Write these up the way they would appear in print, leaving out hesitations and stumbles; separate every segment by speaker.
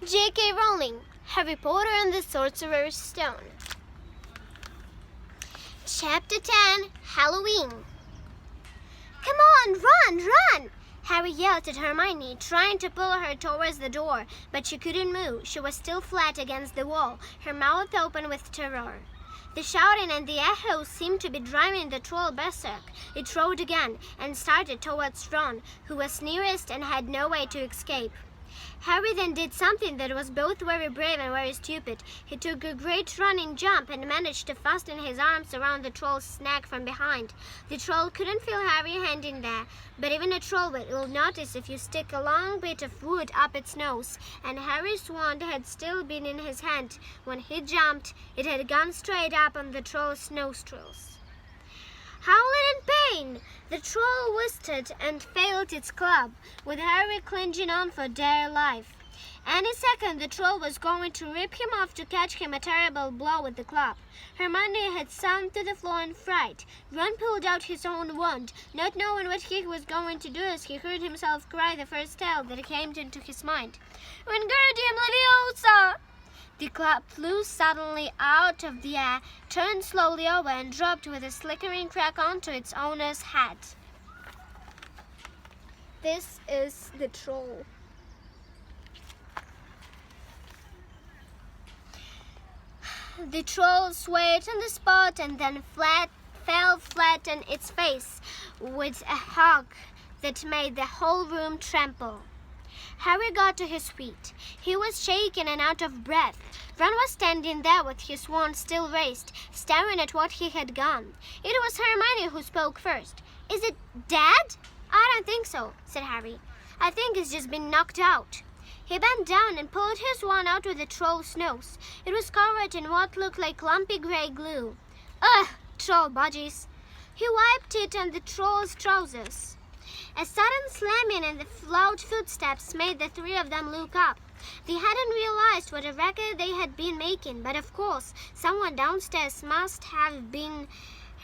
Speaker 1: J.K. Rowling, Harry Potter and the Sorcerer's Stone. Chapter 10, Halloween. Come on, run, run! Harry yelled at Hermione, trying to pull her towards the door, but she couldn't move. She was still flat against the wall, her mouth open with terror. The shouting and the echoes seemed to be driving the troll berserk. It roared again and started towards Ron, who was nearest and had no way to escape. Harry then did something that was both very brave and very stupid. He took a great running jump and managed to fasten his arms around the troll's neck from behind. The troll couldn't feel Harry hanging there, but even a troll will notice if you stick a long bit of wood up its nose, and Harry's wand had still been in his hand. When he jumped, it had gone straight up on the troll's nostrils. Howling in pain, the troll whistled and failed its club, with Harry clinging on for dear life. Any second the troll was going to rip him off to catch him a terrible blow with the club. Hermione had sunk to the floor in fright. Ron pulled out his own wand, not knowing what he was going to do as he heard himself cry the first tale that came into his mind. Wingardium Leviosa! The club flew suddenly out of the air, turned slowly over, and dropped with a slickering crack onto its owner's head. This is the troll. The troll swayed on the spot and then fell flat on its face with a hug that made the whole room tremble. Harry got to his feet. He was shaken and out of breath. Ron was standing there with his wand still raised, staring at what he had done. It was Hermione who spoke first. Is it dead? I don't think so, said Harry. I think it's just been knocked out. He bent down and pulled his wand out of the troll's nose. It was covered in what looked like lumpy grey glue. Ugh, troll budgies. He wiped it on the troll's trousers. A sudden slamming and the loud footsteps made the three of them look up. They hadn't realized what a racket they had been making, but of course, someone downstairs must have been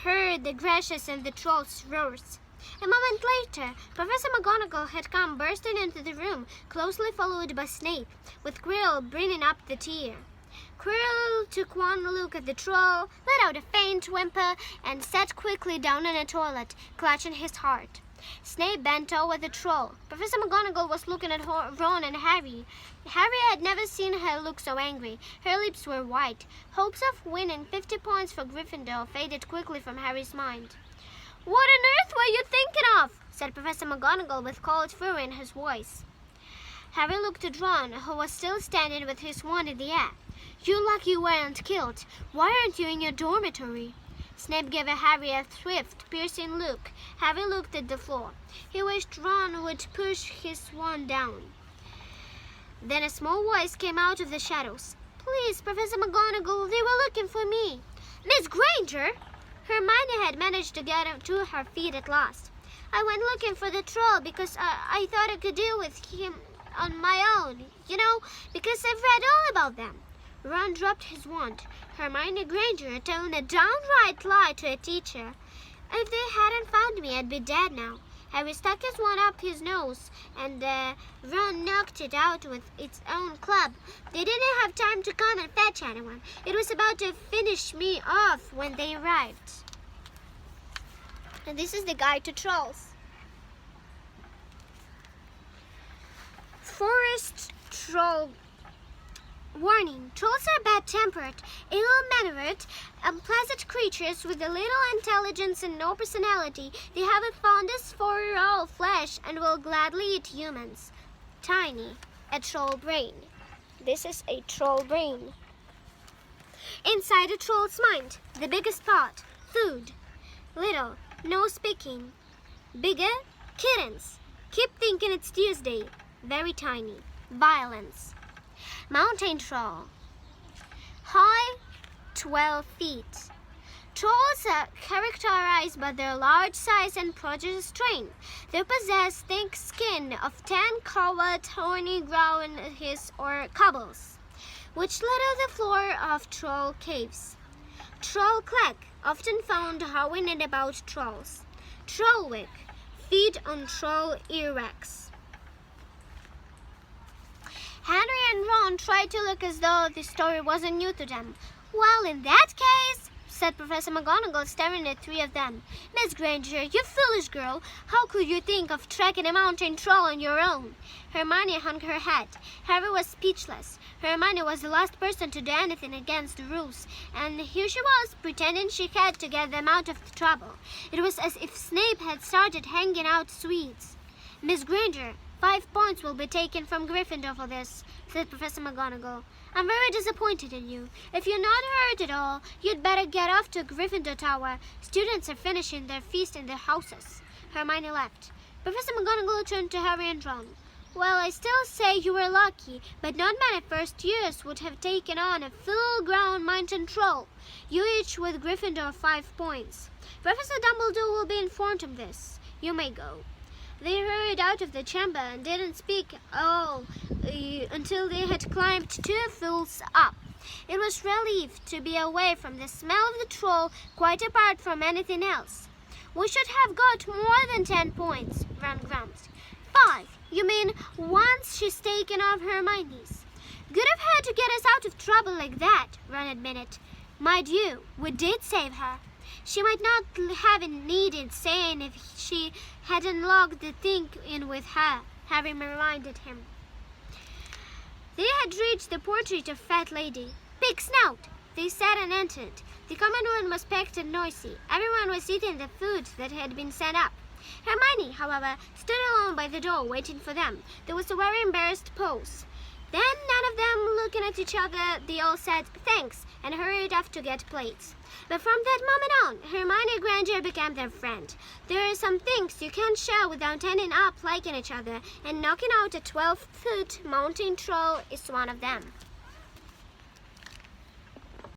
Speaker 1: heard the crashes and the troll's roars. A moment later, Professor McGonagall had come bursting into the room, closely followed by Snape, with Quirrell bringing up the tear. Quirrell took one look at the troll, let out a faint whimper, and sat quickly down in a toilet, clutching his heart. Snape bent over the troll. Professor McGonagall was looking at Ron and Harry. Harry had never seen her look so angry. Her lips were white. Hopes of winning 50 points for Gryffindor faded quickly from Harry's mind. What on earth were you thinking of? Said Professor McGonagall with cold fury in his voice. Harry looked at Ron, who was still standing with his wand in the air. You're lucky you weren't killed. Why aren't you in your dormitory? Snape gave Harry a swift, piercing look. Harry looked at the floor. He wished Ron would push his wand down. Then a small voice came out of the shadows. Please, Professor McGonagall, they were looking for me. Miss Granger! Hermione had managed to get to her feet at last. I went looking for the troll because I thought I could deal with him on my own, because I've read all about them. Ron dropped his wand. Hermione Granger told a downright lie to a teacher. If they hadn't found me, I'd be dead now. Harry stuck his wand up his nose, and Ron knocked it out with its own club. They didn't have time to come and fetch anyone. It was about to finish me off when they arrived. And this is the guide to trolls. Forest troll. Warning, trolls are bad-tempered, ill-mannered, unpleasant creatures with a little intelligence and no personality. They have a fondness for raw flesh and will gladly eat humans. Tiny, a troll brain. This is a troll brain. Inside a troll's mind, the biggest part, food. Little, no speaking. Bigger, kittens. Keep thinking it's Tuesday. Very tiny, violence. Mountain troll. High, 12 feet. Trolls are characterized by their large size and prodigious strength. They possess thick skin of tan-colored horny ground-his or cobbles, which litter the floor of troll caves. Troll clack, often found howling in about trolls. Trollwick, feed on troll earwax. Henry and Ron Ron tried to look as though the story wasn't new to them. Well, in that case, said Professor McGonagall, staring at three of them. Miss Granger, you foolish girl! How could you think of tracking a mountain troll on your own? Hermione hung her head. Harry was speechless. Hermione was the last person to do anything against the rules, and here she was, pretending she had to get them out of trouble. It was as if Snape had started hanging out sweets. Miss Granger, 5 points will be taken from Gryffindor for this, said Professor McGonagall. I'm very disappointed in you. If you're not hurt at all, you'd better get off to Gryffindor Tower. Students are finishing their feast in their houses. Hermione left. Professor McGonagall turned to Harry and Ron. Well, I still say you were lucky, but not many first years would have taken on a full-grown mountain troll. You each with Gryffindor 5 points. Professor Dumbledore will be informed of this. You may go. They hurried out of the chamber and didn't speak all until they had climbed 2 fields up. It was relief to be away from the smell of the troll, quite apart from anything else. We should have got more than 10 points, Ron grumbled. 5. You mean once she's taken off Hermione's? Good of her to get us out of trouble like that, Ron admitted. Mind you, we did save her. She might not have needed saying if she hadn't logged the thing in with her, Harry reminded him. They had reached the portrait of Fat Lady. Big Snout! They sat and entered. The common room was packed and noisy. Everyone was eating the food that had been set up. Hermione, however, stood alone by the door waiting for them. There was a very embarrassed pose. Then, none of them looking at each other, they all said thanks and hurried off to get plates. But from that moment on, Hermione Granger became their friend. There are some things you can't share without ending up liking each other, and knocking out a 12-foot mountain troll is one of them.